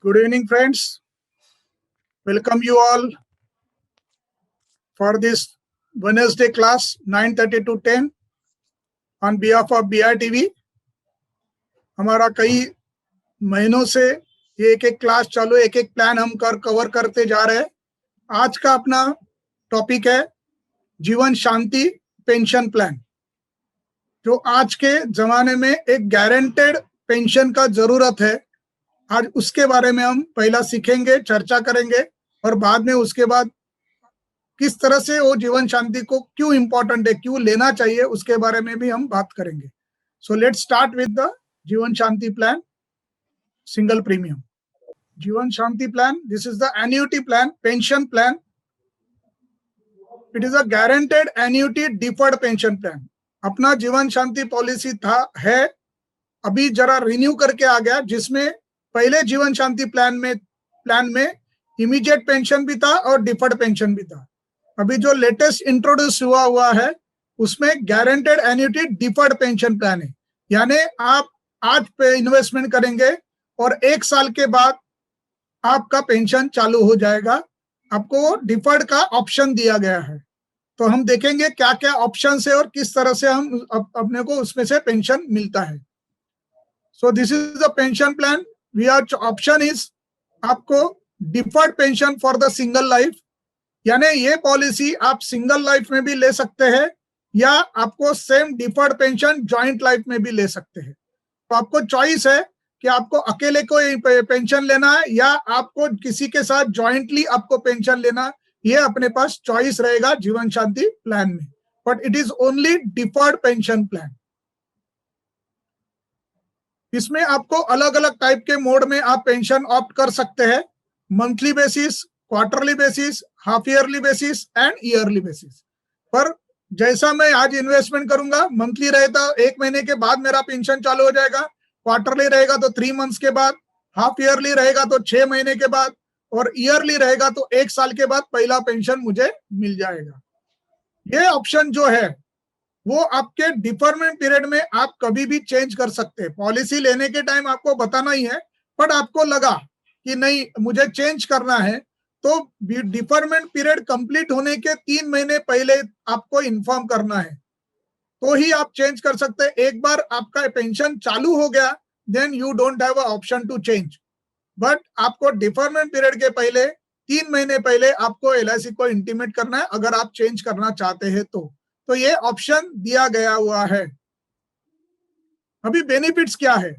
Good evening, friends. Welcome you all for this Wednesday class 9:30 to 10 on behalf of BITV. हमारा कई महीनों से ये एक क्लास चालू, एक प्लान हम कवर करते जा रहे हैं. आज का अपना टॉपिक है जीवन शांति पेंशन प्लान, जो आज के जमाने में एक गारंटेड पेंशन का जरूरत है. आज उसके बारे में हम पहला सीखेंगे, चर्चा करेंगे और बाद में उसके बाद किस तरह से वो जीवन शांति को क्यों इंपॉर्टेंट है, क्यों लेना चाहिए, उसके बारे में भी हम बात करेंगे. So let's start with the Jeevan Shanti plan single premium. Jeevan Shanti plan, this is the annuity plan, pension plan. It is a guaranteed annuity deferred pension plan. अपना जीवन शांति पॉलिसी है अभी जरा रिन्यू करके आ गया, जिसमें पहले जीवन शांति प्लान में इमीडिएट पेंशन भी था और डिफर्ड पेंशन भी था. अभी जो लेटेस्ट इंट्रोड्यूस हुआ है उसमें guaranteed annuity deferred pension plan है. यानी आप आज पे इन्वेस्टमेंट करेंगे और 1 साल के बाद आपका पेंशन चालू हो जाएगा. आपको डिफर्ड का ऑप्शन दिया गया है. तो हम देखेंगे क्या क्या ऑप्शन है और किस तरह से हम अपने को उसमें से पेंशन मिलता है. So this is the pension plan. We are option is आपको deferred pension for the single life, यानी ये पॉलिसी आप सिंगल लाइफ में भी ले सकते हैं या आपको same deferred pension joint life में भी ले सकते हैं. तो आपको चॉइस है कि आपको अकेले को पेंशन लेना है या आपको किसी के साथ जॉइंटली आपको पेंशन लेना. ये अपने पास चॉइस रहेगा जीवन शांति प्लान में, but it is only deferred pension plan. इसमें आपको अलग अलग टाइप के मोड में आप पेंशन ऑप्ट कर सकते हैं. Monthly basis, quarterly basis, half yearly basis and yearly basis. पर जैसा मैं आज इन्वेस्टमेंट करूंगा, मंथली रहेगा 1 महीने के बाद मेरा पेंशन चालू हो जाएगा, क्वार्टरली रहेगा तो 3 मंथ्स के बाद, हाफ ईयरली रहेगा तो 6 महीने के बाद और ईयरली रहेगा तो 1 साल के बाद पहला पेंशन मुझे मिल जाएगा. ये ऑप्शन जो है वो आपके डिफरमेंट पीरियड में आप कभी भी चेंज कर सकते हैं. पॉलिसी लेने के टाइम आपको बताना ही है, बट आपको लगा कि नहीं मुझे चेंज करना है तो डिफरमेंट पीरियड कंप्लीट होने के 3 महीने पहले आपको इन्फॉर्म करना है, तो ही आप चेंज कर सकते हैं. एक बार आपका पेंशन चालू हो गया then you don't have a option to change, but आपको डिफरमेंट पीरियड के पहले 3 महीने पहले आपको LIC को इंटीमेट करना है अगर आप चेंज करना चाहते हैं तो ये ऑप्शन दिया गया हुआ है. अभी बेनिफिट्स क्या है,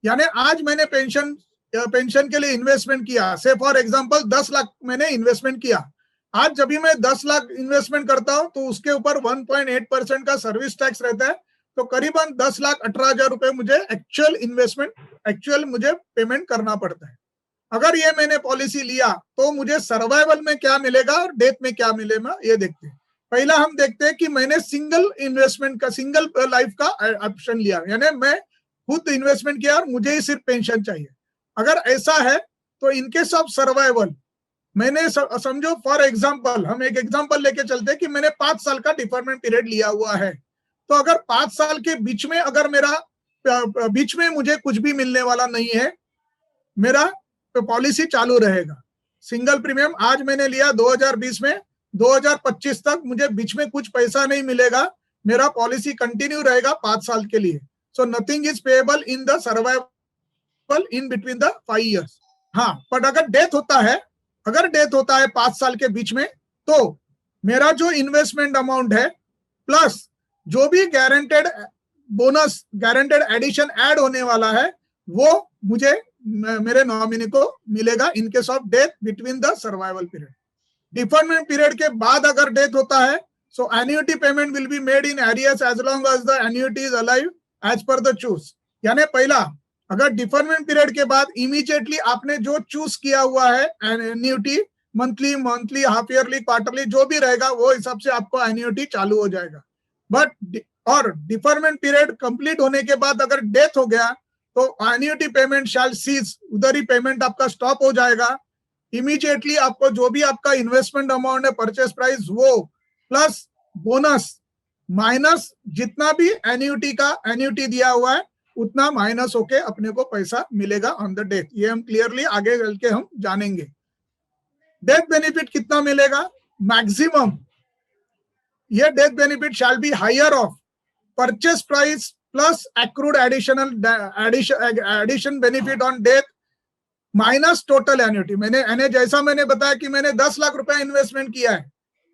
यानी आज मैंने पेंशन के लिए इन्वेस्टमेंट किया, से फॉर एग्जांपल 10 लाख मैंने इन्वेस्टमेंट किया. आज जब भी मैं 10 लाख इन्वेस्टमेंट करता हूं तो उसके ऊपर 1.8% का सर्विस टैक्स रहता है. तो करीबन 10,18,000 रुपए मुझे एक्चुअल मुझे पेमेंट करना पड़ता है. अगर ये मैंने पॉलिसी लिया तो मुझे सर्वाइवल में क्या मिलेगा और डेथ में क्या मिलेगा ये देखते हैं. पहला हम देखते हैं कि मैंने सिंगल इन्वेस्टमेंट का, सिंगल लाइफ का ऑप्शन लिया, यानी मैं खुद इन्वेस्टमेंट किया और मुझे ही सिर्फ पेंशन चाहिए. अगर ऐसा है तो इन केस ऑफ सर्वाइवल मैंने समझो फॉर एग्जांपल, हम एक एग्जांपल लेके चलते हैं कि मैंने 5 साल का डिफरमेंट पीरियड लिया हुआ है. तो अगर 5 साल के बीच में अगर मेरा बीच में मुझे कुछ भी मिलने वाला नहीं है, मेरा पॉलिसी चालू रहेगा. सिंगल प्रीमियम आज मैंने लिया 2020 में, 2025 तक मुझे बीच में कुछ पैसा नहीं मिलेगा, मेरा पॉलिसी कंटिन्यू रहेगा 5 साल के लिए. So nothing is payable in the survival in between the 5 years. हाँ, बट अगर डेथ होता है 5 साल के बीच में, तो मेरा जो इन्वेस्टमेंट अमाउंट है प्लस जो भी guaranteed bonus, guaranteed addition add होने वाला है, वो मुझे मेरे नॉमिनी को मिलेगा in case of death between the survival period. Deferment period के बाद अगर डेथ होता है, so annuity payment will be made in arrears as long as the annuity is alive as per the choose. यानी पहला, अगर डिफरमेंट पीरियड के बाद इमीडिएटली आपने जो चूज किया हुआ है annuity, monthly, half yearly, quarterly जो भी रहेगा वो हिसाब से आपको एन्युटी चालू हो जाएगा. बट और डिफरमेंट पीरियड कंप्लीट होने के बाद अगर डेथ हो गया तो एन्युटी पेमेंट शैल सीज, उधर ही पेमेंट आपका स्टॉप हो जाएगा. इमीडिएटली आपको जो भी आपका इन्वेस्टमेंट अमाउंट है, परचेस प्राइस, वो प्लस बोनस माइनस जितना भी एन्युटी दिया हुआ है उतना माइनस होके अपने को पैसा मिलेगा ऑन द डेथ। ये हम क्लियरली आगे चल के हम जानेंगे। डेथ बेनिफिट कितना मिलेगा? मैक्सिमम ये death benefit shall be higher of purchase price plus accrued addition benefit on death minus total annuity. मैंने जैसा मैंने बताया कि मैंने 10 लाख रुपया इन्वेस्टमेंट किया है,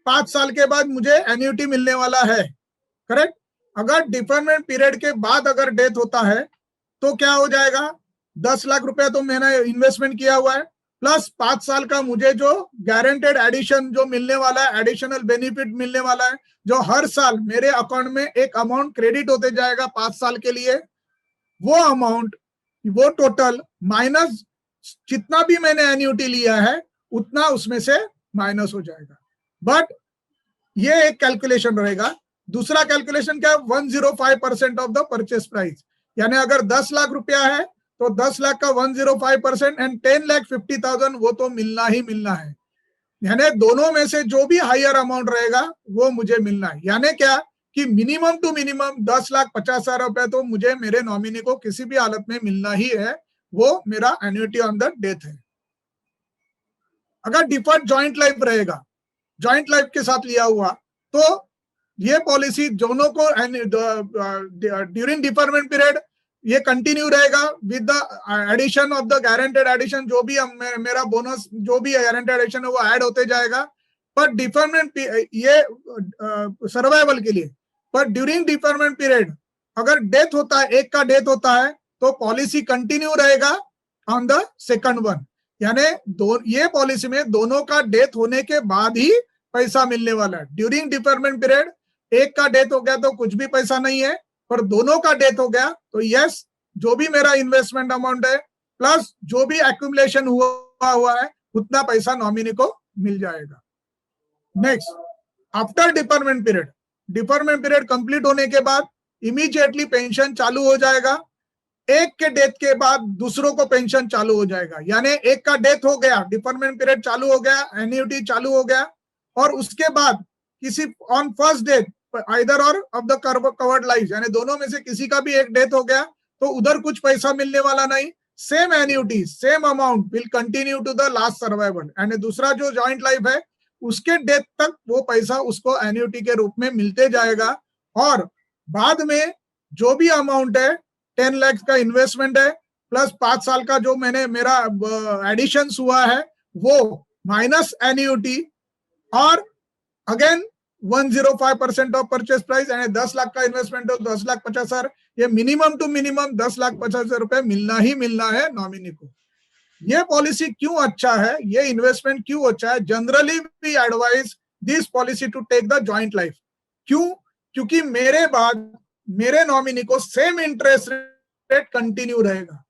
5 साल के बाद मुझे एन्युटी मिलने वाला है, करेक्ट। अगर डिफरमेंट पीरियड के बाद अगर डेथ होता है तो क्या हो जाएगा? 10 लाख रुपया तो मैंने इन्वेस्टमेंट किया हुआ है, प्लस 5 साल का मुझे जो गारंटेड एडिशन जो मिलने वाला है, एडिशनल बेनिफिट मिलने वाला है, जो हर साल मेरे अकाउंट में एक अमाउंट क्रेडिट होते जाएगा 5 साल के लिए, वो अमाउंट, वो टोटल माइनस जितना भी मैंने एन्युटी लिया है उतना उसमें से माइनस हो जाएगा। बट ये एक कैलकुलेशन रहेगा। दूसरा कैलकुलेशन क्या है? 105% ऑफ द परचेस प्राइस, यानी अगर 10 लाख रुपया है तो 10 लाख का 105% एंड 10,50,000 वो तो मिलना ही मिलना है। यानी दोनों में से जो भी हायर अमाउंट रहेगा वो मुझे मिलना है। यानी क्या कि मिनिमम टू मिनिमम 10,50,000 रुपए तो मुझे मेरे नॉमिनी को किसी भी हालत में मिलना ही है, वो मेरा एन्युटी ऑन द डेथ है। अगर डिफर्ड जॉइंट लाइफ रहेगा, जॉइंट लाइफ के साथ लिया हुआ, तो ये पॉलिसी दोनों को ड्यूरिंग डिफरमेंट पीरियड ये कंटिन्यू रहेगा with the addition of the guaranteed addition. जो भी मेरा बोनस जो भी गारंटेड एडिशन है वो ऐड होते जाएगा। पर डिफरमेंट ये सर्वाइवल के लिए, पर ड्यूरिंग डिफरमेंट पीरियड अगर डेथ होता है, एक का डेथ होता है, तो पॉलिसी कंटिन्यू रहेगा ऑन द सेकंड वन। यानी ये पॉलिसी में दोनों का डेथ होने के बाद ही पैसा मिलने वाला है। ड्यूरिंग डिफरमेंट पीरियड एक का डेथ हो गया तो कुछ भी पैसा नहीं है, पर दोनों का डेथ हो गया तो यस, जो भी मेरा इन्वेस्टमेंट अमाउंट है प्लस जो भी एक्यूमुलेशन हुआ है उतना पैसा नॉमिनी को मिल जाएगा। Next, after deferment period, deferment period complete होने के बाद इमीडिएटली पेंशन चालू हो जाएगा। एक के डेथ के बाद दूसरों को पेंशन चालू हो जाएगा। यानी एक का डेथ हो गया, डिफरमेंट पीरियड चालू हो गया, एन्युटी चालू हो गया, और उसके बाद किसी ऑन फर्स्ट डेथ आइदर और ऑफ द कवर्ड लाइफ, यानी दोनों में से किसी का भी एक डेथ हो गया तो उधर कुछ पैसा मिलने वाला नहीं। Same annuity, same amount will continue to the last survival. And दूसरा जो जॉइंट लाइफ है उसके डेथ तक वो पैसा उसको एन्युटी के रूप में मिलते जाएगा। और बाद में जो भी अमाउंट है, 10 लाख का इन्वेस्टमेंट है प्लस 5 साल का जो मैंने मेरा एडिशन हुआ है वो माइनस एन्युटी, और अगेन 105% ऑफ परचेस प्राइस, यानी 10 लाख का इन्वेस्टमेंट हो 10,50,000, ये मिनिमम टू मिनिमम 10,50,000 रुपए मिलना ही मिलना है नॉमिनी को। ये पॉलिसी क्यों अच्छा है, ये इन्वेस्टमेंट क्यों अच्छा है? Generally we advise this policy to take the joint life. क्यों? क्योंकि मेरे बाद मेरे नॉमिनी को सेम इंटरेस्ट रेट कंटिन्यू रहेगा।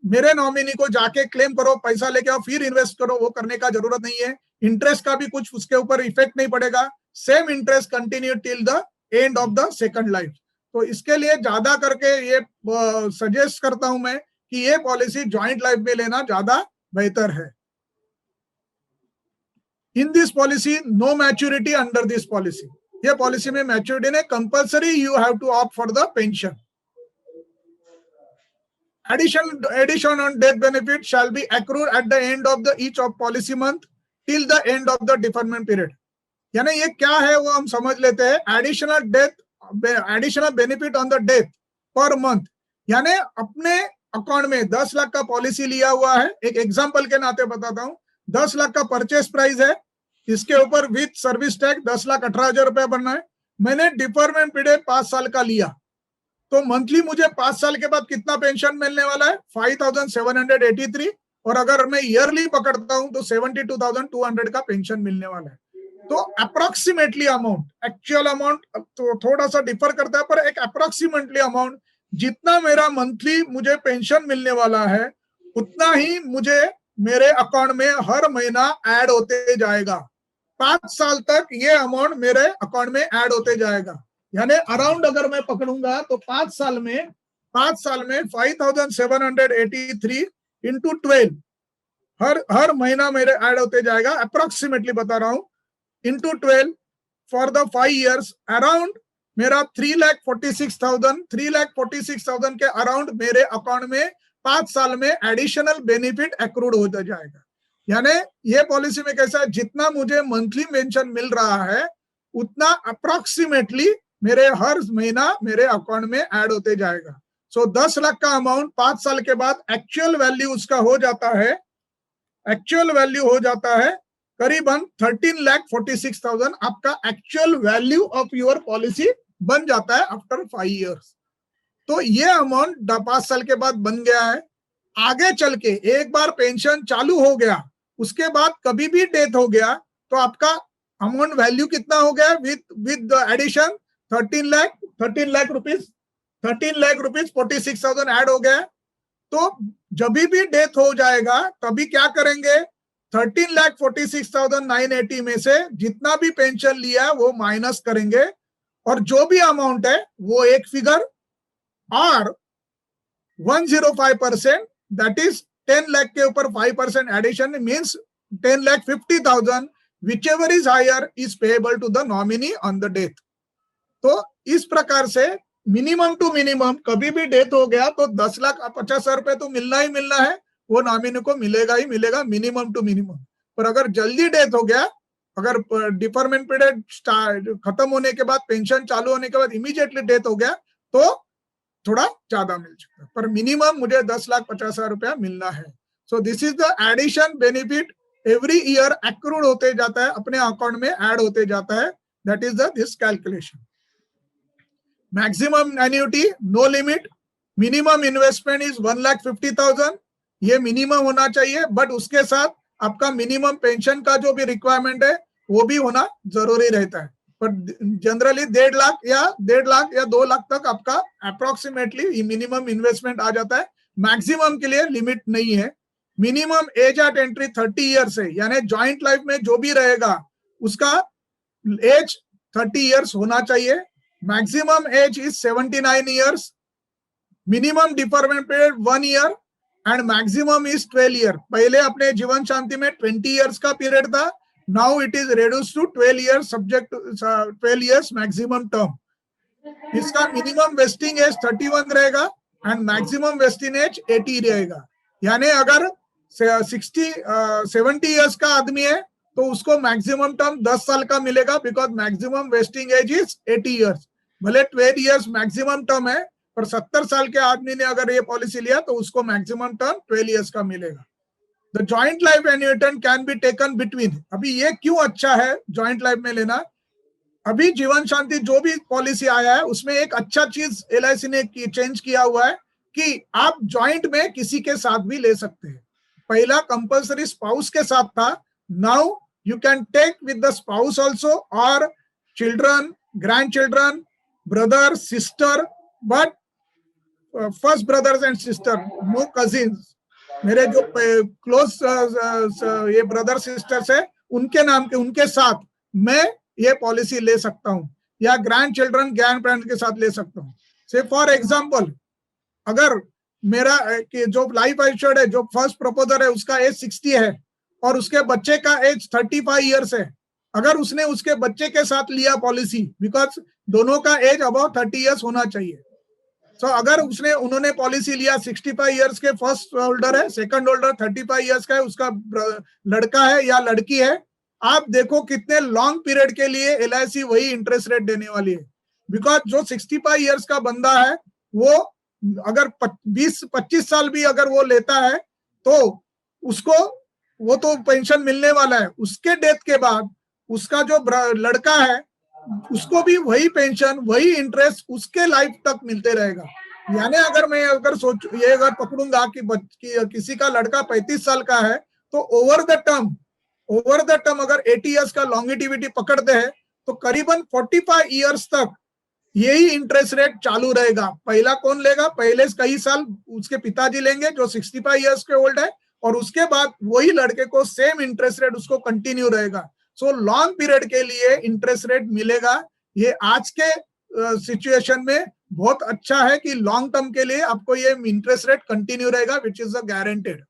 मेरे नॉमिनी को जाके क्लेम करो, पैसा लेके आओ, फिर इन्वेस्ट करो, वो करने का जरूरत नहीं है। इंटरेस्ट का भी कुछ उसके ऊपर इफेक्ट नहीं पड़ेगा। Same interest continue till the end of the second life. तो इसके लिए ज्यादा करके ये सजेस्ट करता हूं मैं कि ये पॉलिसी जॉइंट लाइफ में लेना ज्यादा बेहतर है। In this policy no maturity under this policy, ये पॉलिसी में मैच्योरिटी नहीं, compulsory you have to opt for the pension. Addition on death benefit shall be accrued at the end of the each of policy month till the end of the deferment period। यानी ये क्या है वो हम समझ लेते हैं। Additional benefit on the death per month, यानी अपने अकाउंट में 10 लाख का पॉलिसी लिया हुआ है, एक एग्जांपल के नाते बताता हूं, 10 लाख का परचेस प्राइस है, इसके ऊपर विद सर्विस टैक्स 10,18,000 रुपए भरना है। मैंने डिफरमेंट पीरियड 5 साल का लिया, तो मंथली मुझे 5 साल के बाद कितना पेंशन मिलने वाला है? 5,783, और अगर मैं ईयरली पकड़ता हूं तो 72,200 का पेंशन मिलने वाला है। तो अप्रोक्सीमेटली अमाउंट, एक्चुअल अमाउंट तो थोड़ा सा डिफर करता है, पर एक अप्रोक्सीमेटली अमाउंट जितना मेरा मंथली मुझे पेंशन मिलने वाला है उतना ही मुझे मेरे अकाउंट में हर महीना ऐड होते जाएगा। 5 साल तक ये अमाउंट मेरे अकाउंट में ऐड होते जाएगा। यानी अराउंड अगर मैं पकड़ूंगा तो 5 साल में 5,783 इंटू 12 हर महीना मेरे ऐड होते जाएगा। अप्रोक्सीमेटली बता रहा हूं, into 12 for the 5 years, around मेरा 3,46,000 के अराउंड मेरे अकाउंट में 5 साल में एडिशनल बेनिफिट एक्रूड हो जाएगा। यानी ये पॉलिसी में कैसा है, जितना मुझे मंथली पेंशन मिल रहा है उतना अप्रोक्सीमेटली मेरे हर महीना मेरे अकाउंट में ऐड होते जाएगा। सो 10 लाख का अमाउंट 5 साल के बाद एक्चुअल वैल्यू उसका हो जाता है, एक्चुअल वैल्यू हो जाता है करीबन 13,46,000 आपका actual value of your policy बन जाता है आफ्टर 5 इयर्स। तो ये अमाउंट 5 साल के बाद बन गया है। आगे चल के एक बार पेंशन चालू हो गया, उसके बाद कभी भी डेथ हो गया तो आपका अमाउंट वैल्यू कितना हो गया with addition 13 lakh rupees 46,000 add हो गया। तो जब भी डेथ हो जाएगा तभी क्या करेंगे, 13,46,980 में से जितना भी पेंशन लिया वो माइनस करेंगे और जो भी अमाउंट है वो एक फिगर और 105% दैट इज 10 लाख के ऊपर 5% addition means 10,50,000 whichever is higher is payable to the nominee on the death. तो इस प्रकार से मिनिमम टू मिनिमम कभी भी डेथ हो गया तो 10,50,000 रुपए तो मिलना ही मिलना है, वो नॉमिनी को मिलेगा ही मिलेगा मिनिमम टू मिनिमम। पर अगर जल्दी डेथ हो गया, अगर डिफरमेंट पीरियड खत्म होने के बाद पेंशन चालू होने के बाद इमीडिएटली डेथ हो गया तो थोड़ा ज्यादा मिल सकता है, पर मिनिमम मुझे 10,50,000 रुपया मिलना है। So this is the addition benefit every year accrued होते जाता है, अपने अकाउंट में ऐड होते जाता है। That is the this calculation. Maximum annuity no limit, minimum investment is 1,50,000, ये मिनिमम होना चाहिए, बट उसके साथ आपका मिनिमम पेंशन का जो भी रिक्वायरमेंट है वो भी होना जरूरी रहता है। पर जनरली 1.5 लाख या 2 लाख तक आपका अप्रोक्सीमेटली मिनिमम इन्वेस्टमेंट आ जाता है। मैक्सिमम के लिए लिमिट नहीं है। Minimum age eight entry 30 years है, यानी ज्वाइंट लाइफ में जो भी रहेगा उसका एज 30 ईयर्स होना चाहिए। Maximum age is 79 years, minimum deferment period 1 year and maximum is 12 year. पहले अपने जीवन शांति में 20 ईयर्स का पीरियड था, now it is reduced to 12 years subject to 12 years maximum term। इसका मिनिमम वेस्टिंग एज 31 रहेगा एंड मैक्सिमम वेस्टिंग एज 80 रहेगा। यानी अगर 70 ईयर्स का आदमी है तो उसको मैक्सिमम टर्म 10 साल का मिलेगा, because maximum vesting age is 80 years. भले 12 ईयर्स मैक्सिमम टर्म है, पर 70 साल के आदमी ने अगर ये पॉलिसी लिया तो उसको मैक्सिमम टर्म 12 ईयर्स का मिलेगा। The joint life annuitant can be taken between। अभी ये क्यों अच्छा है जॉइंट लाइफ में लेना, अभी जीवन शांति जो भी पॉलिसी आया है उसमें एक अच्छा चीज LIC ने चेंज किया हुआ है कि आप जॉइंट में किसी के साथ भी ले सकते हैं। पहला कंपल्सरी स्पाउस के साथ था, now you can take with the spouse also और children, grand children, brother, sister, but first brothers and sister, no cousins. मेरे जो क्लोज ये ब्रदर सिस्टर्स है उनके नाम के, उनके साथ मैं ये पॉलिसी ले सकता हूँ, या ग्रैंड चिल्ड्रन, ग्रैंड पेरेंट्स के साथ ले सकता हूँ। से फॉर एग्जांपल, अगर मेरा जो लाइफ इंश्योर्ड है, जो फर्स्ट प्रपोजर है उसका एज 60 है और उसके बच्चे का एज 35 ईयर्स है, अगर उसने उसके बच्चे के साथ लिया पॉलिसी, बिकॉज दोनों का एज अबाउट 30 ईयर्स होना चाहिए। सो अगर उन्होंने पॉलिसी लिया 65 ईयर्स के फर्स्ट होल्डर है, सेकंड होल्डर 35 ईयर्स का है, उसका लड़का है या लड़की है, आप देखो कितने लॉन्ग पीरियड के लिए LIC वही इंटरेस्ट रेट देने वाली है। बिकॉज जो 65 ईयर्स का बंदा है वो अगर 20-25 साल भी अगर वो लेता है तो उसको वो तो पेंशन मिलने वाला है। उसके डेथ के बाद उसका जो लड़का है उसको भी वही पेंशन, वही इंटरेस्ट उसके लाइफ तक मिलते रहेगा। यानी अगर मैं अगर पकड़ूंगा कि किसी का लड़का 35 साल का है तो ओवर द टर्म अगर 80 ईयर्स का लॉन्गिटिविटी पकड़ते हैं तो करीबन 45 ईयर्स तक यही इंटरेस्ट रेट चालू रहेगा। पहला कौन लेगा, पहले कई साल उसके पिताजी लेंगे जो 65 ईयर्स के ओल्ड है, और उसके बाद वही लड़के को सेम इंटरेस्ट रेट उसको कंटिन्यू रहेगा। सो लॉन्ग पीरियड के लिए इंटरेस्ट रेट मिलेगा। ये आज के सिचुएशन में बहुत अच्छा है कि लॉन्ग टर्म के लिए आपको ये इंटरेस्ट रेट कंटिन्यू रहेगा, विच इज गारंटेड।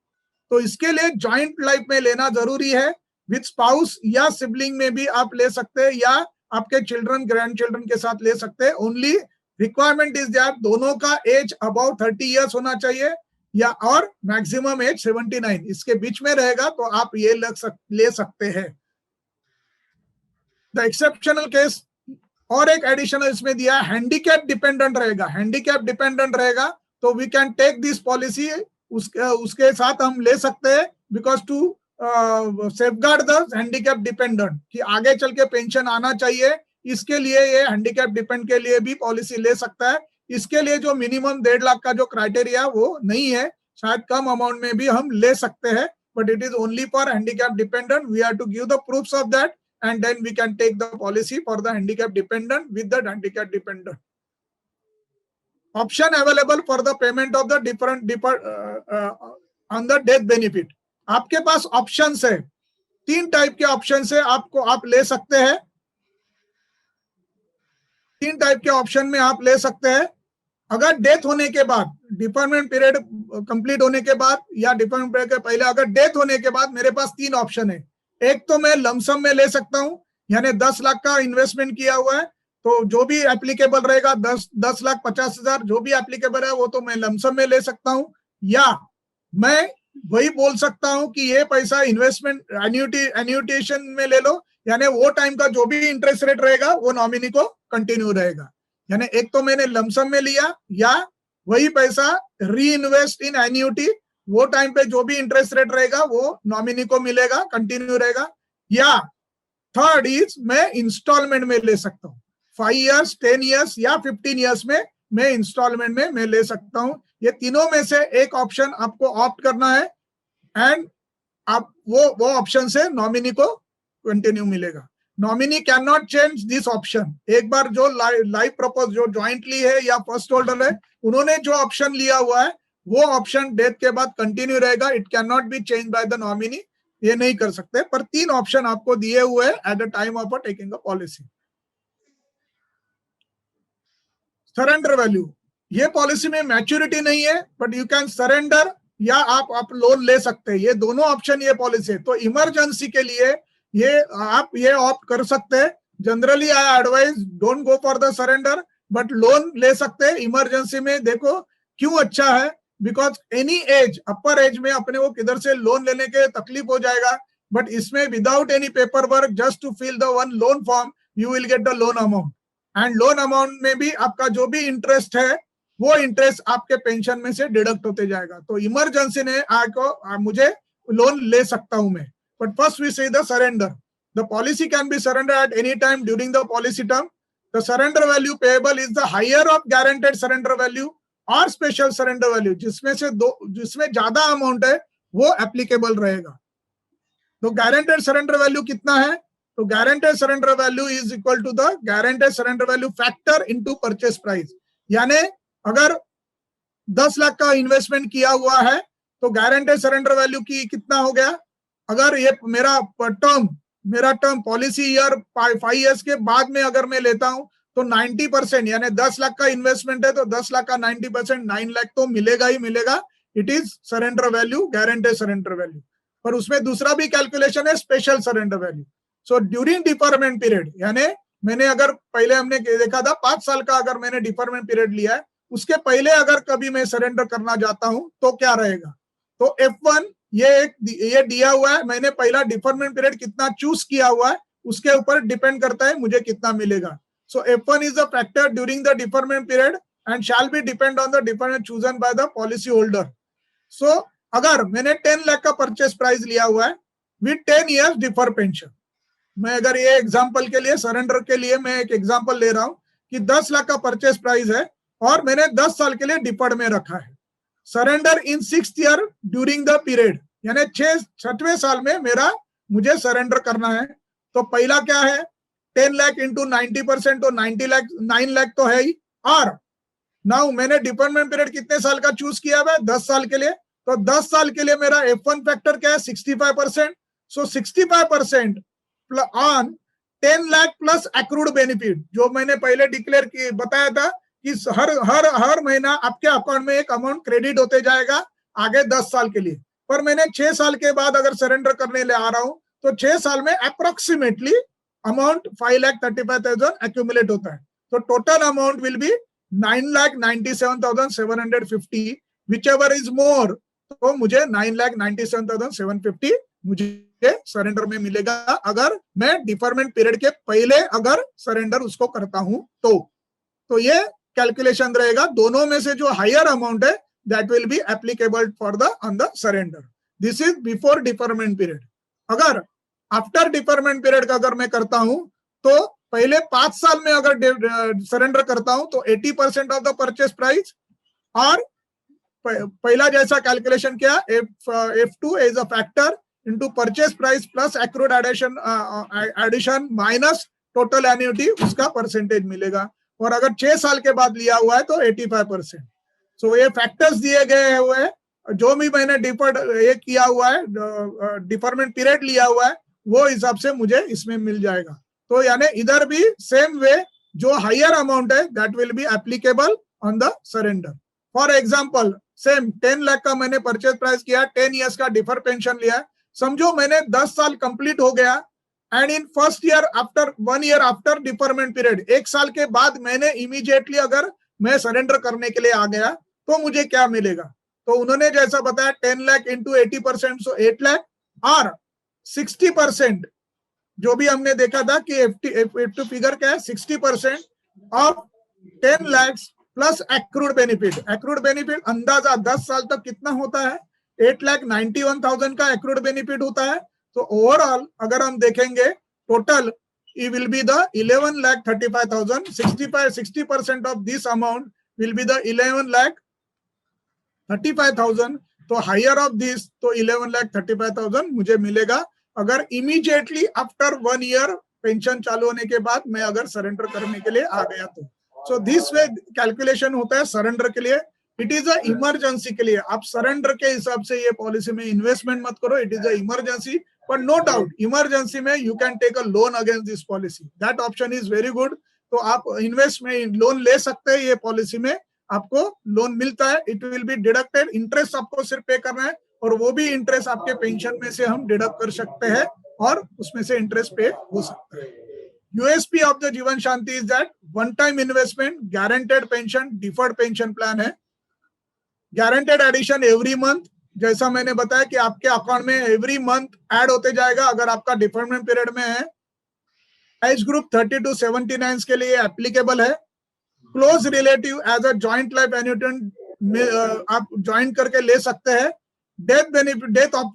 तो इसके लिए जॉइंट लाइफ में लेना जरूरी है। विद स्पाउस या सिबलिंग में भी आप ले सकते हैं, या आपके चिल्ड्रन ग्रैंड चिल्ड्रन के साथ ले सकते हैं। ओनली रिक्वायरमेंट इज दैट दोनों का एज अबाउट 30 इयर्स होना चाहिए या और मैक्सिमम एज 79, इसके बीच में रहेगा तो आप ये ले सकते हैं। द एक्सेप्शनल केस और एक एडिशनल इसमें दिया है, हैंडीकैप डिपेंडेंट रहेगा। हैंडीकैप डिपेंडेंट रहेगा तो we can take this policy, उसके साथ हम ले सकते हैं, because to safeguard the handicap dependent कि आगे चल के पेंशन आना चाहिए, इसके लिए ये हैंडीकैप डिपेंड के लिए भी पॉलिसी ले सकता है। इसके लिए जो मिनिमम 1.5 लाख का जो क्राइटेरिया वो नहीं है, शायद कम अमाउंट में भी हम ले सकते हैं, but it is only for handicap dependent. We have to give the proofs of that and then we can take the policy for the handicap dependent with the handicap dependent. Option available for the payment of the on the death benefit. आपके पास option है, 3 type के option से आप ले सकते हैं। 3 type के option में आप ले सकते हैं। अगर डेथ होने के बाद, डिफरमेंट पीरियड कंप्लीट होने के बाद या डिफरमेंट पीरियड के पहले, अगर डेथ होने के बाद मेरे पास 3 ऑप्शन है। एक तो मैं लमसम में ले सकता हूं, यानी 10 लाख का इन्वेस्टमेंट किया हुआ है तो जो भी एप्लीकेबल रहेगा 10 लाख 50 हजार जो भी एप्लीकेबल है वो तो मैं लमसम में ले सकता हूं, या मैं वही बोल सकता हूं कि ये पैसा इन्वेस्टमेंट एन्यूटेशन में ले लो, यानी वो टाइम का जो भी इंटरेस्ट रेट रहेगा वो नॉमिनी को कंटिन्यू रहेगा। यानी एक तो मैंने लमसम में लिया, या वही पैसा री इन्वेस्ट इन एन्यूटी, वो टाइम पे जो भी इंटरेस्ट रेट रहेगा वो नॉमिनी को मिलेगा, कंटिन्यू रहेगा। या थर्ड इज मैं इंस्टॉलमेंट में ले सकता हूँ, 5 इयर्स 10 इयर्स या 15 इयर्स में मैं इंस्टॉलमेंट में मैं ले सकता हूँ। ये तीनों में से एक ऑप्शन आपको ऑप्ट करना है एंड आप वो ऑप्शन से नॉमिनी को कंटिन्यू मिलेगा। Nominee can not change this option. एक बार जो लाइफ प्रपोज जो ज्वाइंटली है या फर्स्ट होल्डर है उन्होंने जो ऑप्शन लिया हुआ है वो ऑप्शन डेथ के बाद कंटिन्यू रहेगा। It can not be change by the nominee, ये नहीं कर सकते। पर 3 ऑप्शन आपको दिए हुए at the time of taking a policy. Surrender value, ये पॉलिसी में मैच्योरिटी नहीं है बट यू कैन सरेंडर या आप लोन ले सकते हैं। ये दोनों ऑप्शन ये पॉलिसी है। तो इमरजेंसी के लिए आप ये ऑप्ट कर सकते हैं। Generally I advise don't go for the surrender, but loan ले सकते हैं इमरजेंसी में। देखो क्यों अच्छा है, because any as, upper as में अपने को किधर से लोन लेने के तकलीफ हो जाएगा, बट इसमें without any paper work just to fill the one loan form you will get the loan amount. And loan amount में भी आपका जो भी इंटरेस्ट है वो इंटरेस्ट आपके पेंशन में से डिडक्ट होते जाएगा। तो इमरजेंसी ने मुझे लोन ले सकता हूं मैं। But first we say the surrender. The policy can be surrender at any time during the policy term. The surrender value payable is the higher of guaranteed surrender value और special surrender value, जिसमें ज्यादा amount है वो applicable रहेगा। तो guaranteed surrender value कितना है, तो guaranteed surrender value is equal to the guaranteed surrender value factor into purchase price. यानी अगर 10 लाख का इन्वेस्टमेंट किया हुआ है तो गारंटेड सरेंडर वैल्यू की कितना हो गया, अगर ये मेरा टर्म पॉलिसी ईयर 5 इयर्स के बाद में अगर मैं लेता हूं तो 90%, यानी 10 लाख का इन्वेस्टमेंट है तो 10 लाख का 90% 9 लाख तो मिलेगा ही मिलेगा। It is surrender value, guaranteed surrender value. पर उसमें दूसरा भी कैलकुलेशन है, special surrender value. So during deferment period, यानी मैंने अगर पहले हमने देखा था 5 साल का अगर मैंने डिफरमेंट पीरियड लिया है, उसके पहले अगर कभी मैं सरेंडर करना चाहता हूं तो क्या रहेगा। तो F1 ये दिया हुआ है, मैंने पहला डिफरमेंट पीरियड कितना चूज किया हुआ है उसके ऊपर डिपेंड करता है मुझे कितना मिलेगा। So F1 is a factor during the deferment period and shall be depend on the deferment chosen by the policy holder. So अगर मैंने 10 लाख का परचेस प्राइस लिया हुआ है विद 10 years डिफर पेंशन, मैं अगर ये एग्जांपल के लिए सरेंडर के लिए मैं एक एग्जांपल ले रहा हूं कि 10 लाख का परचेस प्राइस है और मैंने 10 साल के लिए डिफर्ड में रखा है। Surrender in 6th year during the period, यानी 6वें साल में मुझे सरेंडर करना है। तो पहला क्या है, 10 लाख इंटू 90% तो 9 लाख तो है ही। और नाउ मैंने डिफरमेंट पीरियड कितने साल का चूज किया है, 10 साल के लिए। तो 10 साल के लिए मेरा F1 फैक्टर क्या है, 65%। सो 65% on 10 lakh plus accrued benefit, जो मैंने पहले डिक्लेयर बताया था कि हर महीना आपके अकाउंट में एक अमाउंट क्रेडिट होते जाएगा आगे 10 साल के लिए। पर मैंने 6 साल के बाद अगर सरेंडर करने ले आ रहा हूं तो 6 साल में अप्रोक्सीमेटली अमाउंट 5,35,000 एक्यूमुलेट होता है, तो total amount will be 9,97,750, which ever is more, तो मुझे 9,97,750 मुझे सरेंडर में मिलेगा अगर मैं डिफरमेंट पीरियड के पहले अगर सरेंडर उसको करता हूं तो ये कैलकुलेशन रहेगा। दोनों में से जो हायर अमाउंट है that will be applicable for the on the surrender. This is before deferment period. अगर आफ्टर डिफरमेंट पीरियड का अगर मैं करता हूं तो पहले 5 साल में अगर सरेंडर करता हूं तो 80% ऑफ द परचेस प्राइस, और पहला जैसा कैलकुलेशन किया F2 as a factor into purchase price plus accrued addition minus total annuity, उसका परसेंटेज मिलेगा। और अगर 6 साल के बाद लिया हुआ है तो 85%। सो ये फैक्टर्स दिए गए हुए हैं, जो भी मैंने डिफर्ड ये किया हुआ है, डिफरमेंट पीरियड लिया हुआ है, वो हिसाब से मुझे इसमें मिल जाएगा। तो यानी इधर भी सेम वे जो हायर अमाउंट है that will be applicable on the surrender. For example same 10 lakh का मैंने परचेज प्राइस किया, 10 ईयर्स का डिफर पेंशन लिया, समझो मैंने 10 साल कंप्लीट हो गया and in first year after 1 year after deferment period, 1 साल के बाद मैंने इमीडिएटली अगर मैं सरेंडर करने के लिए आ गया तो मुझे क्या मिलेगा। तो उन्होंने जैसा बताया 10 लाख इंटू 80%, सो 8 लाख, और 60% जो भी हमने देखा था कि F2 फिगर क्या है, 60% of 10 lakh plus accrued benefit. Accrued benefit अंदाजा 10 साल तक कितना होता है, 8,91,000 का एक्रूड बेनिफिट होता है। तो ओवरऑल अगर हम देखेंगे total it will be the 11,35,000, 60% of this amount will be the 11,35,000, तो हायर ऑफ दिस तो 11,35,000 मुझे मिलेगा अगर इमीडिएटली आफ्टर 1 ईयर पेंशन चालू होने के बाद मैं अगर सरेंडर करने के लिए आ गया तो। सो दिस वे कैलकुलेशन होता है सरेंडर के लिए। इट इज अ इमरजेंसी के लिए, आप सरेंडर के हिसाब से ये पॉलिसी में इन्वेस्टमेंट मत करो, it is a emergency. But no doubt emergency में you can take a loan against this policy, that option is very good. तो आप इन्वेस्ट में लोन ले सकते हैं, ये पॉलिसी में आपको लोन मिलता है, it will be deducted, interest आपको सिर्फ पे करना है, और वो भी इंटरेस्ट आपके पेंशन में से हम डिडक्ट कर सकते हैं और उसमें से इंटरेस्ट पे हो सकता है। USP of the Jeevan Shanti is that one time investment, guaranteed pension, deferred pension plan है, गारंटेड एडिशन एवरी मंथ, जैसा मैंने बताया कि आपके अकाउंट में एवरी मंथ ऐड होते जाएगा अगर आपका डिफरमेंट पीरियड में है। एज ग्रुप 30 to 79 के लिए एप्लीकेबल है। Close relative as a joint life annuitant आप ज्वाइन करके ले सकते हैं। Death benefit,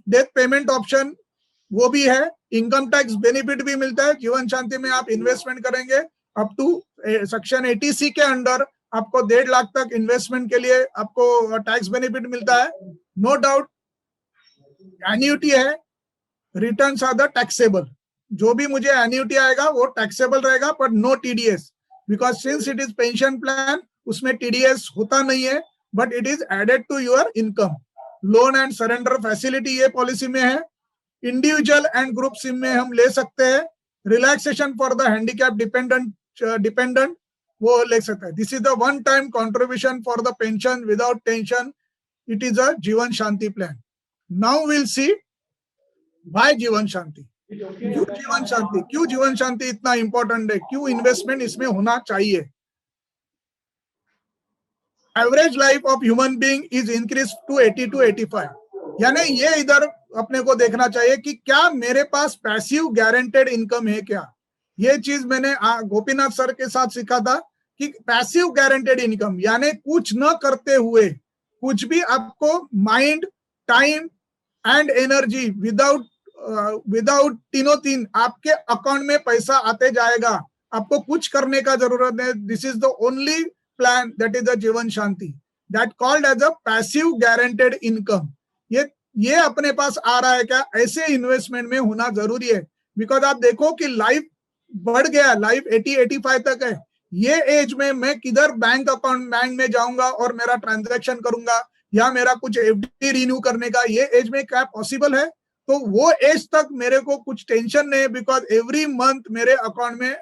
death payment option वो भी है। इनकम टैक्स बेनिफिट भी मिलता है। जीवन शांति में आप इन्वेस्टमेंट करेंगे अप टू सेक्शन 80C के अंडर आपको 1.5 लाख तक इन्वेस्टमेंट के लिए आपको टैक्स बेनिफिट मिलता है। नो डाउट एन्युटी है, रिटर्न्स आर द टैक्सेबल, जो भी मुझे एन्युटी आएगा वो टैक्सेबल रहेगा, but no TDS, because since it is pension plan उसमें टीडीएस होता नहीं है, but it is added to your income. Loan and surrender facility ये पॉलिसी में है। इंडिविजुअल एंड ग्रुप सिम में हम ले सकते हैं। Relaxation for the handicap dependent वो ले सकता है। This is the one time contribution for the pension without tension, it is a Jeevan Shanti plan. Now will see why Jeevan Shanti, क्यों जीवन शांति, क्यों जीवन शांति इतना इंपॉर्टेंट है, क्यों इन्वेस्टमेंट इसमें होना चाहिए। Average life of human being is increase to 80 to 85, यानी ये इधर अपने को देखना चाहिए कि क्या मेरे पास पैसिव गारंटेड इनकम है क्या। ये चीज मैंने गोपीनाथ सर के साथ सीखा था कि पैसिव गारंटेड इनकम यानी कुछ न करते हुए कुछ भी आपको mind, time and energy without तीन आपके अकाउंट में पैसा आते जाएगा, आपको कुछ करने का जरूरत है। This is the only plan that is the Jeevan Shanti, that called as a passive guaranteed income. ये अपने पास आ रहा है क्या, ऐसे इन्वेस्टमेंट में होना जरूरी है। बिकॉज आप देखो कि लाइफ बढ़ गया, लाइफ 80-85 तक है। ये एज में मैं किधर बैंक में जाऊंगा और मेरा ट्रांजैक्शन करूंगा या मेरा कुछ एफडी रिन्यू करने का, ये एज में क्या पॉसिबल है। तो वो एज तक मेरे को कुछ टेंशन नहीं है, बिकॉज एवरी मंथ मेरे अकाउंट में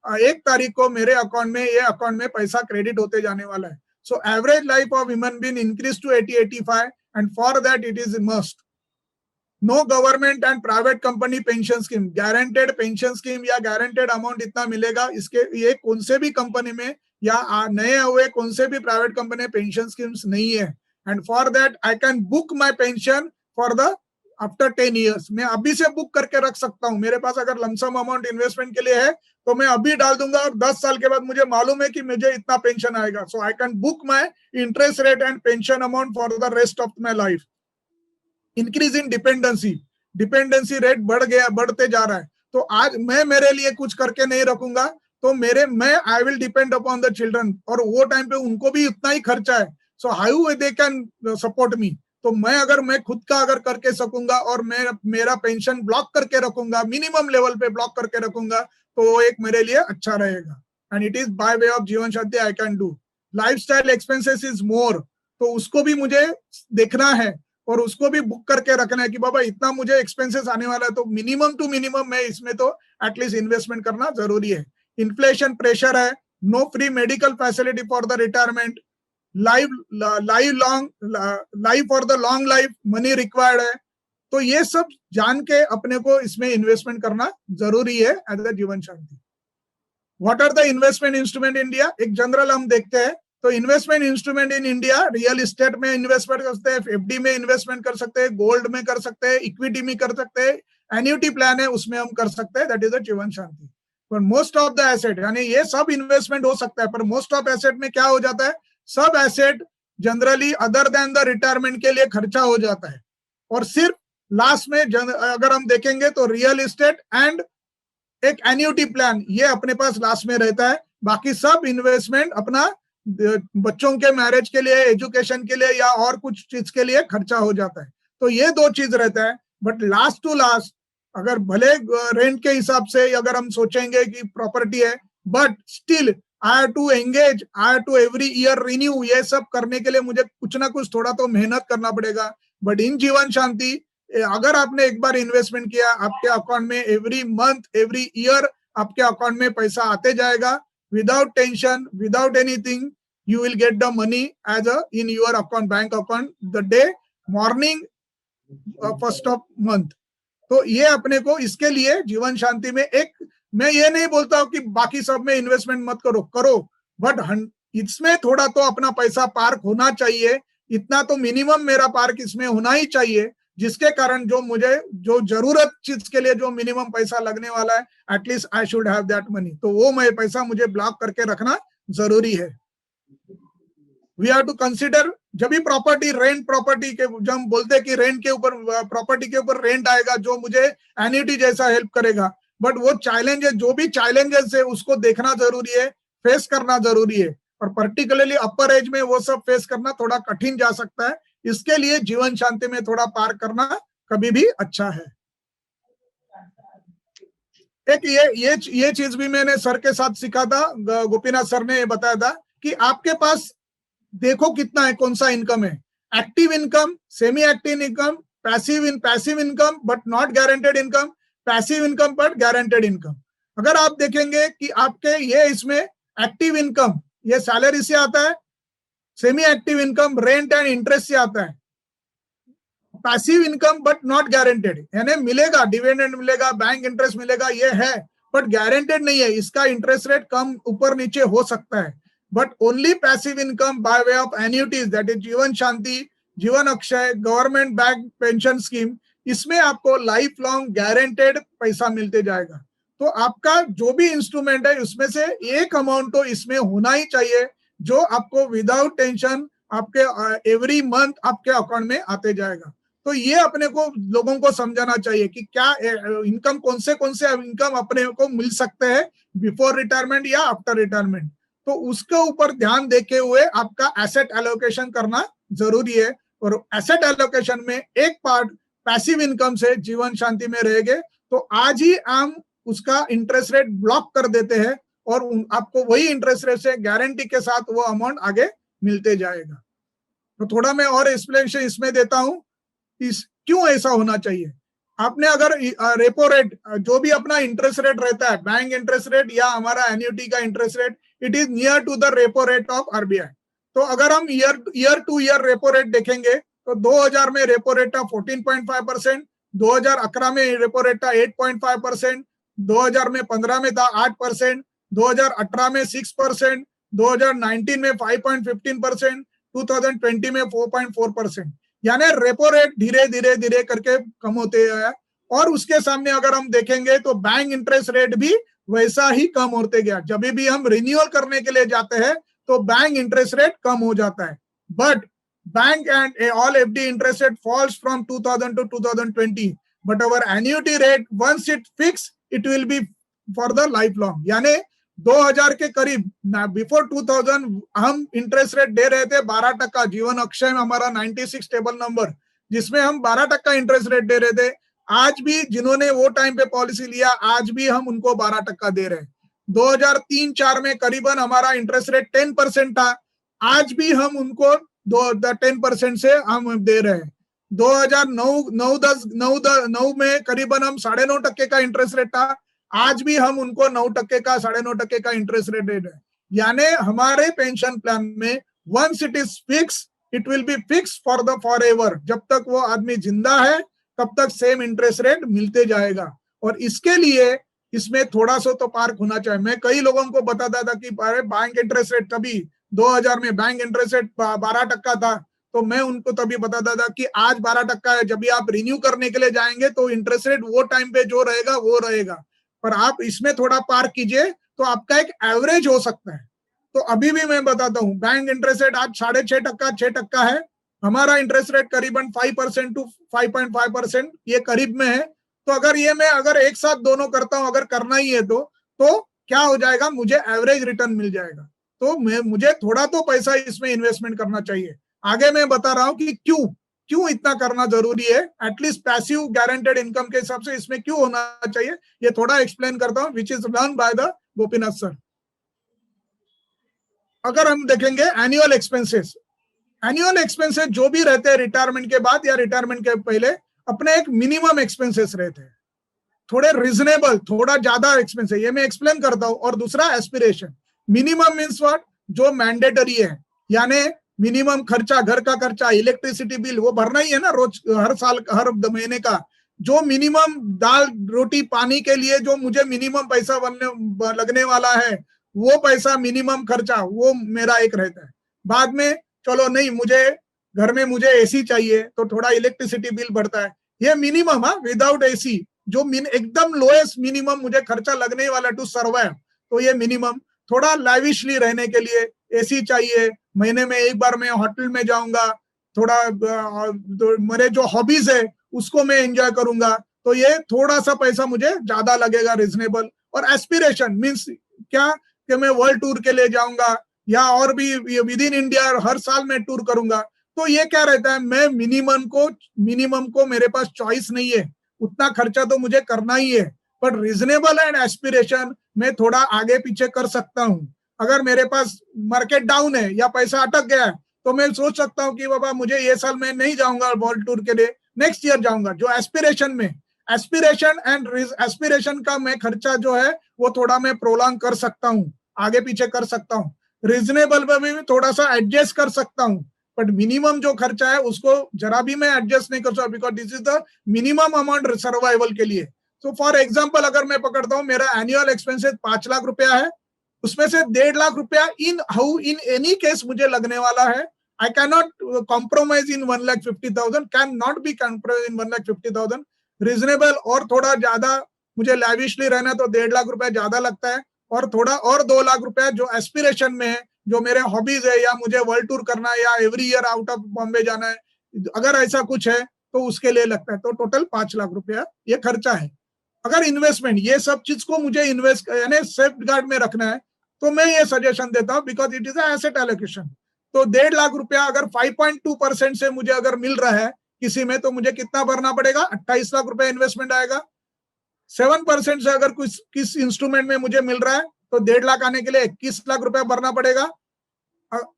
1 तारीख को मेरे अकाउंट में पैसा क्रेडिट होते जाने वाला है। So average life of human being increase to 80-85 and for that it is a must. No government and private company pension scheme, guaranteed pension scheme या गारंटेड अमाउंट इतना मिलेगा, इसके ये कौन से भी कंपनी में या नए हुए कौन से भी प्राइवेट कंपनी में पेंशन स्कीम्स नहीं है। And for that I can book my pension for the after 10 years, मैं अभी से बुक करके रख सकता हूँ। मेरे पास अगर लमसम अमाउंट इन्वेस्टमेंट के लिए है तो मैं अभी डाल दूंगा और 10 साल के बाद मुझे मालूम है कि मुझे इतना पेंशन आएगा। So I can book my interest rate and pension amount for the rest of my life. Increase in dependency, dependency rate बढ़ते जा रहा है। तो आज मैं मेरे लिए कुछ करके नहीं रखूंगा तो मैं I will depend upon the children, और वो टाइम पे उनको भी उतना ही खर्चा है। So how they can support me. तो मैं खुद का अगर करके सकूंगा और मैं मेरा पेंशन ब्लॉक करके रखूंगा, मिनिमम लेवल पे ब्लॉक करके रखूंगा, तो वो एक मेरे लिए अच्छा रहेगा। And it is by way of जीवन शक्ति I can do. Lifestyle expenses is more, तो उसको भी मुझे देखना है और उसको भी बुक करके रखना है कि बाबा इतना मुझे एक्सपेंसेस आने वाला है, तो मिनिमम टू मिनिमम मैं इसमें तो एटलीस्ट इन्वेस्टमेंट करना जरूरी है। इन्फ्लेशन प्रेशर है, no free medical facility for the retirement, life for the long life money required है। तो ये सब जान के अपने को इसमें इन्वेस्टमेंट करना जरूरी है as a Jeevan Shanti. What are the investment instrument India, एक जनरल हम देखते हैं। तो investment instrument in India, real estate में इन्वेस्टमेंट कर सकते हैं, एफडी में इन्वेस्टमेंट कर सकते हैं, गोल्ड में कर सकते हैं, इक्विटी में कर सकते हैं, एन्युटी प्लान है उसमें हम कर सकते हैं, दैट इज द जीवन शांति। पर मोस्ट ऑफ द एसेट, यानी ये सब इन्वेस्टमेंट हो सकता है, पर मोस्ट ऑफ एसेट में क्या हो जाता है, सब asset generally other than the retirement के लिए खर्चा हो जाता है। और सिर्फ लास्ट में अगर हम देखेंगे तो रियल एस्टेट एंड एक एन्युटी प्लान ये अपने पास लास्ट में रहता है। बाकी सब इन्वेस्टमेंट अपना बच्चों के मैरिज के लिए, एजुकेशन के लिए या और कुछ चीज के लिए खर्चा हो जाता है। तो ये दो चीज रहता है। बट लास्ट टू लास्ट अगर भले रेंट के हिसाब से अगर हम सोचेंगे कि प्रॉपर्टी है, but still I have to engage, I have to every year renew, ये सब करने के लिए मुझे कुछ ना कुछ थोड़ा तो मेहनत करना पड़ेगा। बट इन जीवन शांति अगर आपने एक बार इन्वेस्टमेंट किया, आपके अकाउंट में एवरी मंथ एवरी ईयर आपके अकाउंट में पैसा आते जाएगा, without tension, without anything, you will get the money as a in your account, bank account the day morning first of month। तो ये अपने को इसके लिए जीवन शांति में एक, मैं ये नहीं बोलता हूं कि बाकी सब में इन्वेस्टमेंट मत करो, बट इसमें थोड़ा तो अपना पैसा पार्क होना चाहिए। इतना तो मिनिमम मेरा पार्क इसमें होना ही चाहिए, जिसके कारण जो मुझे जो जरूरत चीज के लिए जो मिनिमम पैसा लगने वाला है, at least I should have that money. तो वो मैं पैसा मुझे ब्लॉक करके रखना जरूरी है। वी हैव टू कंसिडर जब भी प्रॉपर्टी, रेंट प्रॉपर्टी के जब हम बोलते हैं कि रेंट के ऊपर, प्रॉपर्टी के ऊपर रेंट आएगा जो मुझे एन्युटी जैसा हेल्प करेगा, बट वो चैलेंजेस, जो भी चैलेंजेस है उसको देखना जरूरी है, फेस करना जरूरी है। और पर्टिकुलरली अपर एज में वो सब फेस करना थोड़ा कठिन जा सकता है, इसके लिए जीवन शांति में थोड़ा पार करना कभी भी अच्छा है। एक ये चीज भी मैंने सर के साथ सीखा था, गोपीनाथ सर ने बताया था कि आपके पास देखो कितना है, कौन सा इनकम है, active income, semi active income, passive income but not guaranteed income, passive income but guaranteed income. अगर आप देखेंगे कि आपके ये इसमें एक्टिव इनकम ये सैलरी से आता है, semi active income rent and interest से आता है, passive income but not guaranteed, यानी मिलेगा, डिविडेंड मिलेगा, बैंक इंटरेस्ट मिलेगा, ये है बट गारंटेड नहीं है, इसका इंटरेस्ट रेट कम ऊपर नीचे हो सकता है। But only passive income by way of annuities, that is Jeevan Shanti, Jeevan Akshay, government bank pension scheme, इसमें आपको लाइफ लॉन्ग गारंटेड पैसा मिलते जाएगा। तो आपका जो भी इंस्ट्रूमेंट है उसमें से एक अमाउंट तो इसमें होना ही चाहिए जो आपको विदाउट टेंशन आपके एवरी मंथ आपके अकाउंट में आते जाएगा। तो ये अपने को लोगों को समझाना चाहिए कि क्या इनकम, कौन से इनकम अपने को मिल सकते हैं बिफोर रिटायरमेंट या आफ्टर रिटायरमेंट। तो उसके ऊपर ध्यान देते हुए आपका एसेट एलोकेशन करना जरूरी है। और एसेट एलोकेशन में एक पार्ट पैसिव इनकम से जीवन शांति में रहेंगे तो आज ही हम उसका इंटरेस्ट रेट ब्लॉक कर देते हैं और आपको वही इंटरेस्ट रेट से गारंटी के साथ वो अमाउंट आगे मिलते जाएगा। तो थोड़ा मैं और एक्सप्लेनेशन इसमें देता हूं क्यों ऐसा होना चाहिए। आपने अगर रेपो रेट, जो भी अपना इंटरेस्ट रेट रहता है, बैंक इंटरेस्ट रेट या हमारा एन्युटी का interest rate, it is near to the repo rate of RBI. तो अगर हम year to year repo rate देखेंगे तो 2000 में रेपो रेट था 14.5%, 2011 में रेपो रेट था 8.5%, 2015 में था 8%, 2018 में 6%, 2019 में 5.15%, 2020 में 4.4%। यानी रेपो रेट धीरे धीरे धीरे करके कम होते हैं। और उसके सामने अगर हम देखेंगे तो बैंक इंटरेस्ट रेट भी वैसा ही कम होते गया। जब भी हम रिन्यूअल करने के लिए जाते हैं तो बैंक इंटरेस्ट रेट कम हो जाता है, but bank and all FD interest rate falls from 2000 to 2020, but our annuity rate once it fix it will be for the life long. यानी 2000 के करीब बिफोर 2000 हम इंटरेस्ट रेट दे रहे थे 12%। जीवन अक्षय में हमारा 96 टेबल नंबर, जिसमें हम 12% इंटरेस्ट रेट दे रहे थे। आज भी जिन्होंने वो टाइम पे पॉलिसी लिया, आज भी हम उनको 12% दे रहे हैं। 2003-4 में करीबन हमारा इंटरेस्ट रेट 10% था, आज भी हम उनको 10% से हम दे रहे हैं। 2009 में करीबन हम 9.5% का इंटरेस्ट रेट था, आज भी हम उनको 9% का 9.5% का इंटरेस्ट रेट दे रहे हैं। यानी हमारे पेंशन प्लान में once it is fix it will be fix for the forever. जब तक वो आदमी जिंदा है तब तक सेम इंटरेस्ट रेट मिलते जाएगा। और इसके लिए इसमें थोड़ा सा तो पार्क होना चाहिए। मैं कई लोगों को बताता था कि बैंक इंटरेस्ट रेट तभी 2000 में बैंक इंटरेस्ट रेट 12% था, तो मैं उनको तभी बताता था कि आज 12% है, जब भी आप रिन्यू करने के लिए जाएंगे तो इंटरेस्ट रेट वो टाइम पे जो रहेगा वो रहेगा। पर आप इसमें थोड़ा पार्क कीजिए तो आपका एक एवरेज हो सकता है। तो अभी भी मैं बताता हूँ, बैंक इंटरेस्ट रेट आज 6.5%, 6% है। हमारा इंटरेस्ट रेट करीबन 5% to 5.5%, ये करीब में है। तो अगर ये मैं अगर एक साथ दोनों करता हूं, अगर करना ही है तो क्या हो जाएगा, मुझे एवरेज रिटर्न मिल जाएगा। तो मुझे थोड़ा तो पैसा इसमें इन्वेस्टमेंट करना चाहिए। आगे मैं बता रहा हूं कि क्यों इतना करना जरूरी है। एटलीस्ट पैसिव गारंटेड इनकम के हिसाब से इसमें क्यों होना चाहिए, ये थोड़ा एक्सप्लेन करता हूं, which is learn by the Gopinath sir. अगर हम देखेंगे एनुअल एक्सपेंसेस जो भी रहते हैं रिटायरमेंट के बाद या रिटायरमेंट के पहले, अपने एक मिनिमम एक्सपेंसेस रहते हैं, थोड़े रिजनेबल, थोड़ा ज्यादा एक्सपेंस है, ये मैं एक्सप्लेन करता हूं। और दूसरा एस्पिरेशन। मिनिमम मीन्स व्हाट, जो मैंडेटरी है, यानी मिनिमम खर्चा, घर का खर्चा, इलेक्ट्रिसिटी बिल वो भरना ही है ना रोज, हर साल, हर महीने का। जो मिनिमम दाल रोटी पानी के लिए जो मुझे मिनिमम पैसा लगने वाला है, वो पैसा मिनिमम खर्चा वो मेरा एक रहता है। बाद में चलो नहीं, मुझे घर में मुझे एसी चाहिए तो थोड़ा इलेक्ट्रिसिटी बिल बढ़ता है, ये मिनिमम है। विदाउट एसी जो एकदम लोएस्ट मिनिमम मुझे खर्चा लगने वाला टू सर्वाइव, तो ये मिनिमम। थोड़ा लाविशली रहने के लिए एसी चाहिए, महीने में एक बार मैं होटल में जाऊंगा, थोड़ा तो मेरे जो हॉबीज है उसको मैं एंजॉय करूंगा, तो ये थोड़ा सा पैसा मुझे ज्यादा लगेगा, रिजनेबल। और एस्पिरेशन मीन्स क्या, कि मैं वर्ल्ड टूर के लिए जाऊंगा या और भी विद इन इंडिया हर साल मैं टूर करूंगा, तो ये क्या रहता है, मैं मिनिमम को मेरे पास चॉइस नहीं है, उतना खर्चा तो मुझे करना ही है। बट रिजनेबल एंड एस्पिरेशन मैं थोड़ा आगे पीछे कर सकता हूँ। अगर मेरे पास मार्केट डाउन है या पैसा अटक गया है तो मैं सोच सकता हूँ कि बाबा मुझे ये साल मैं नहीं जाऊंगा वर्ल्ड टूर के लिए, नेक्स्ट ईयर जाऊंगा। जो एस्पिरेशन में, एस्पिरेशन का मैं खर्चा जो है वो थोड़ा मैं प्रोलॉन्ग कर सकता हूँ, आगे पीछे कर सकता हूँ। रिजनेबल में भी थोड़ा सा एडजस्ट कर सकता हूँ, बट मिनिमम जो खर्चा है उसको जरा भी मैं एडजस्ट नहीं कर सकता, because this is the minimum amount survival के लिए। सो फॉर एग्जाम्पल अगर मैं पकड़ता हूँ, मेरा एनुअल एक्सपेंसेस 5 लाख रुपया है, उसमें से 1.5 लाख रुपया इन एनी केस मुझे लगने वाला है। I can not compromise in 1,50,000, can not be compromise in 1,50,000। Reasonable और थोड़ा ज्यादा मुझे लैविशली रहना तो 1.5 लाख रुपया ज्यादा लगता है, और थोड़ा और 2 लाख रुपया जो एस्पिरेशन में है, जो मेरे हॉबीज है, या मुझे वर्ल्ड टूर करना है या every year out of Bombay जाना है, अगर ऐसा कुछ है तो उसके लिए लगता है। तो टोटल 5 लाख रुपया ये खर्चा है। अगर इन्वेस्टमेंट, ये सब चीज को मुझे इन्वेस्ट यानी सेफ गार्ड में रखना है, तो मैं ये सजेशन देता हूँ, because it is asset allocation. तो 1.5 लाख रुपया अगर 5.2% से मुझे अगर मिल रहा है किसी में, तो मुझे कितना भरना पड़ेगा, 28 लाख रुपया इन्वेस्टमेंट आएगा। 7% से अगर कुछ किस इंस्ट्रूमेंट में मुझे मिल रहा है तो 1.5 लाख आने के लिए 21 लाख रुपया भरना पड़ेगा।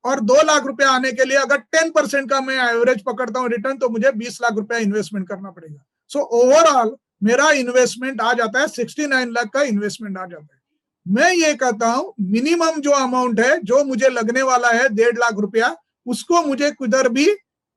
और 2 लाख रुपया आने के लिए अगर 10% का मैं एवरेज पकड़ता हूँ रिटर्न, तो मुझे 20 लाख रुपया इन्वेस्टमेंट करना पड़ेगा। सो ओवरऑल मेरा इन्वेस्टमेंट आ जाता है 69 लाख का इन्वेस्टमेंट आ जाता है। मैं ये कहता हूं मिनिमम जो अमाउंट है जो मुझे लगने वाला है 1.5 लाख रुपया, उसको मुझे किधर भी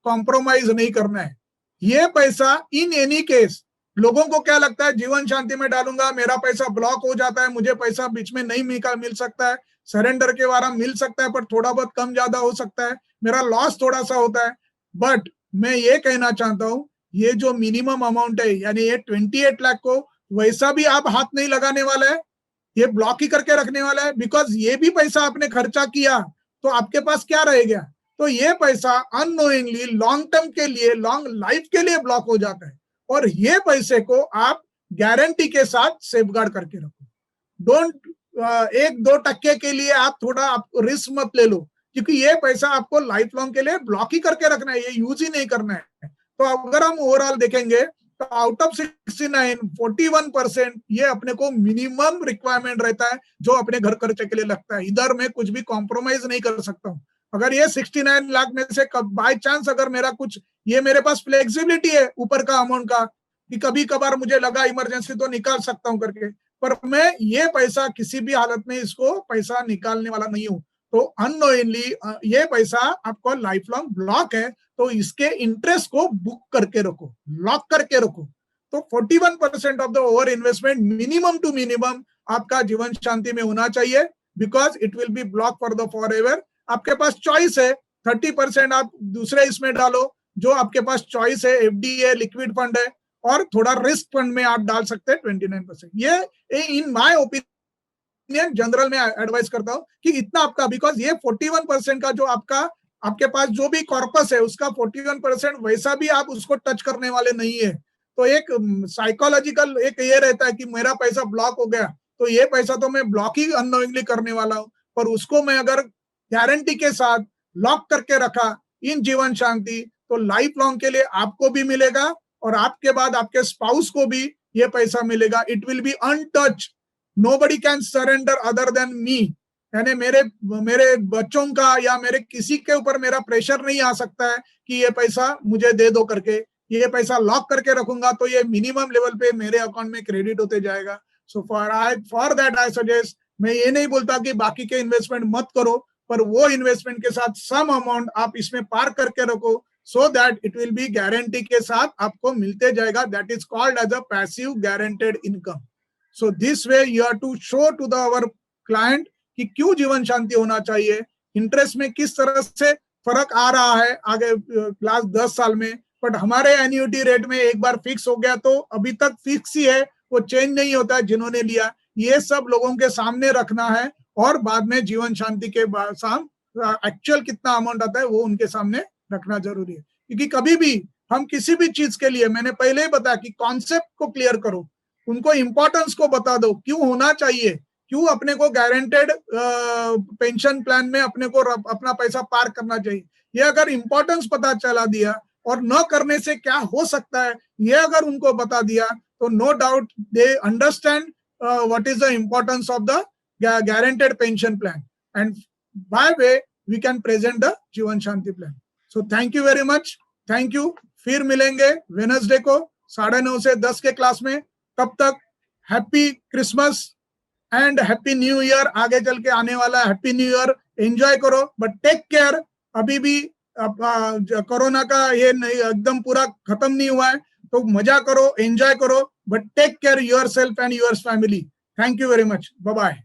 कॉम्प्रोमाइज नहीं करना है। ये पैसा इन एनी केस लोगों को क्या लगता है, जीवन शांति में डालूंगा मेरा पैसा ब्लॉक हो जाता है, मुझे पैसा बीच में नहीं मिल सकता है, सरेंडर के द्वारा मिल सकता है पर थोड़ा बहुत कम ज्यादा हो सकता है, मेरा लॉस थोड़ा सा होता है। बट मैं ये कहना चाहता हूं, ये जो मिनिमम अमाउंट है यानी ये 28 लाख को वैसा भी आप हाथ नहीं लगाने वाला है, ये ब्लॉक ही करके रखने वाला है। बिकॉज ये भी पैसा आपने खर्चा किया तो आपके पास क्या रह गया, तो ये पैसा अननोइंगली लॉन्ग टर्म के लिए, लॉन्ग लाइफ के लिए ब्लॉक हो जाता है। और ये पैसे को आप गारंटी के साथ सेफगार्ड करके रखो। डोंट 1-2% के लिए आप थोड़ा आप रिस्क मत ले लो, क्योंकि ये पैसा आपको लाइफ लॉन्ग के लिए ब्लॉक ही करके रखना है, ये यूज ही नहीं करना है। तो अगर हम ओवरऑल देखेंगे तो आउट ऑफ 69 41% ये अपने को मिनिमम रिक्वायरमेंट रहता है जो अपने घर खर्चे के लिए लगता है। इधर मैं कुछ भी कॉम्प्रोमाइज नहीं कर सकता हूँ। अगर ये 69 लाख में से बाय चांस अगर मेरा कुछ, ये मेरे पास फ्लेक्सिबिलिटी है ऊपर का अमाउंट का कि कभी कभार मुझे लगा इमरजेंसी तो निकाल सकता हूँ करके, पर मैं ये पैसा किसी भी हालत में इसको पैसा निकालने वाला नहीं हूँ। तो अननोइंगली ये पैसा आपको लाइफ लॉन्ग ब्लॉक है, तो इसके इंटरेस्ट को बुक करके रखो, लॉक करके रखो। तो 41% of the over investment minimum to minimum आपका जीवन शांति में होना चाहिए, because it will be block for the forever. आपके पास चॉइस है, 30% आप दूसरे इसमें डालो जो आपके पास चॉइस है, एफडी है, लिक्विड फंड है, और थोड़ा रिस्क फंड में आप डाल सकते हैं 29%। ये इन माय ओपिनियन जनरल में एडवाइस करता हूं कि इतना आपका, बिकॉज ये 41% का जो आपके पास जो भी कॉर्पस है उसका 41% वैसा भी आप उसको टच करने वाले नहीं है। तो एक साइकोलॉजिकल एक ये रहता है कि मेरा पैसा ब्लॉक हो गया तो ये पैसा तो मैं ब्लॉक ही अननोइंगली करने वाला हूं, पर उसको मैं अगर गारंटी के साथ लॉक करके रखा इन जीवन शांति, तो लाइफ लॉन्ग के लिए आपको भी मिलेगा और आपके बाद आपके स्पाउस को भी ये पैसा मिलेगा। It will be untouch, nobody can surrender other than me, यानी मेरे बच्चों का या मेरे किसी के ऊपर मेरा प्रेशर नहीं आ सकता है कि ये पैसा मुझे दे दो करके। ये पैसा लॉक करके रखूंगा तो ये मिनिमम लेवल पे मेरे अकाउंट में क्रेडिट होते जाएगा। So for that I suggest, मैं ये नहीं बोलता कि बाकी के इन्वेस्टमेंट मत करो, पर वो इन्वेस्टमेंट के साथ सम अमाउंट आप इसमें पार करके रखो, so that it will be guarantee के साथ आपको मिलते जाएगा। That is called as a passive guaranteed income. So this way you are to show to the our client कि क्यों जीवन शांति होना चाहिए, इंटरेस्ट में किस तरह से फर्क आ रहा है आगे लास्ट 10 साल में, बट हमारे एन्युटी रेट में एक बार फिक्स हो गया तो अभी तक फिक्स ही है, वो चेंज नहीं होता है जिन्होंने लिया। ये सब लोगों के सामने रखना है और बाद में जीवन शांति के एक्चुअल कितना अमाउंट आता है वो उनके सामने रखना जरूरी है। क्योंकि कभी भी हम किसी भी चीज के लिए, मैंने पहले ही बताया कि कॉन्सेप्ट को क्लियर करो, उनको इंपॉर्टेंस को बता दो, क्यों होना चाहिए, क्यों अपने को गारंटेड पेंशन प्लान में अपने को अपना पैसा पार करना चाहिए। ये अगर इंपॉर्टेंस पता चला दिया और न करने से क्या हो सकता है ये अगर उनको बता दिया, तो no doubt they understand what is the importance of the guaranteed pension plan, and by way we can present the जीवन शांति plan. So thank you very much, thank you। फिर मिलेंगे वेडनेसडे को 9:30 से 10 के क्लास में। तब तक happy Christmas and happy new year. आगे चल के आने वाला हैप्पी न्यू ईयर, एंजॉय करो बट टेक केयर। अभी भी कोरोना का ये नहीं एकदम पूरा खत्म नहीं हुआ है, तो मजा करो, एंजॉय करो, but take care yourself and your family. Thank you very much, bye bye.